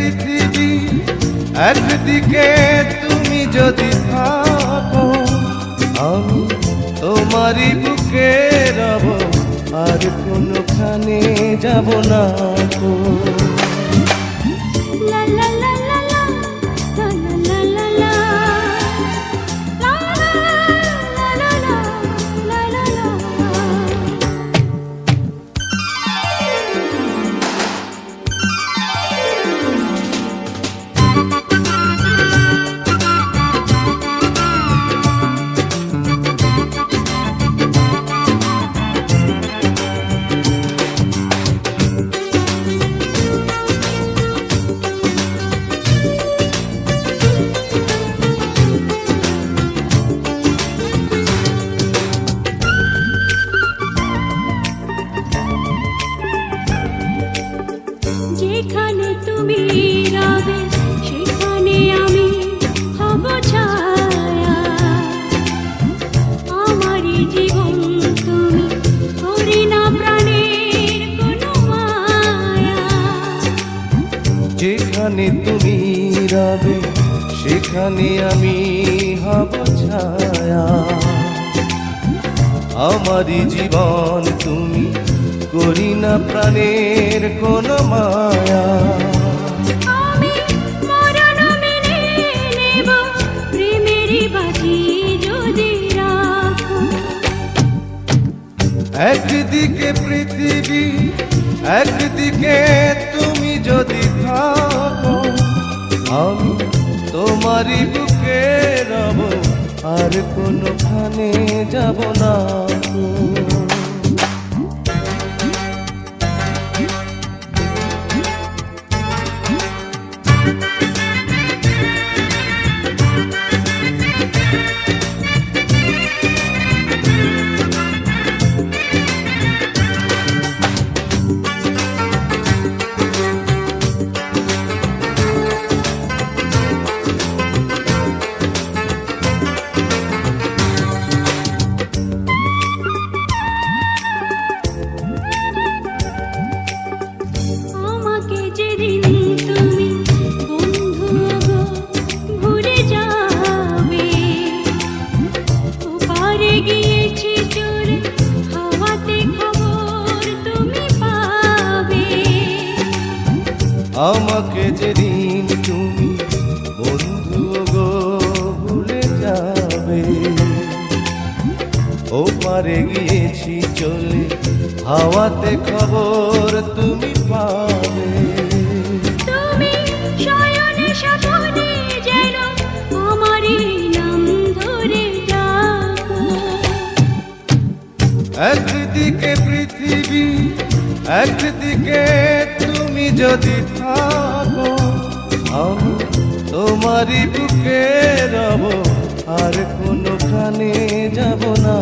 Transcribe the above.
পৃথিবী, একদিকে তুমি যদি থাকো, আমি তোমারই বুকে রব, আর কোনোখানে যাব না গো। লা লা লা লা লা, লা লা লা লা, লা লা লা লা, লা লা লা। যেখানে তুমি রবে সেখানে আমি হব ছায়া, আমারই জীবন তুমি, করি না প্রাণের কোনো মায়া। যেখানে তুমি রবে সেখানে আমি হব ছায়া, আমারই জীবন তুমি, করি না প্রাণের কোনো মায়া। আমি মরণ মেনে নেব, প্রেমেরই বাজি যদি রাখো। একদিকে পৃথিবী, একদিকে তুমি যদি থাকো, আমি তোমারই বুকে রব, আর কোনোখানে যাব না গো। আমাকে যেদিন তুমি বন্ধু গো ভুলে যাবে, ওপারে গিয়েছি চলে, হাওয়াতে খবর তুমি পাবে। আমাকে যেদিন তুমি বন্ধু গো ভুলে যাবে, ওপারে গিয়েছি চলে, হাওয়াতে খবর তুমি পাবে। তুমি শয়নে স্বপনে যেন আমারই নাম ধরে ডাকো। একদিকে পৃথিবী, একদিকে তুমি যদি থাকো, আমি তোমারই বুকে রব, আর কোনোখানে যাব না।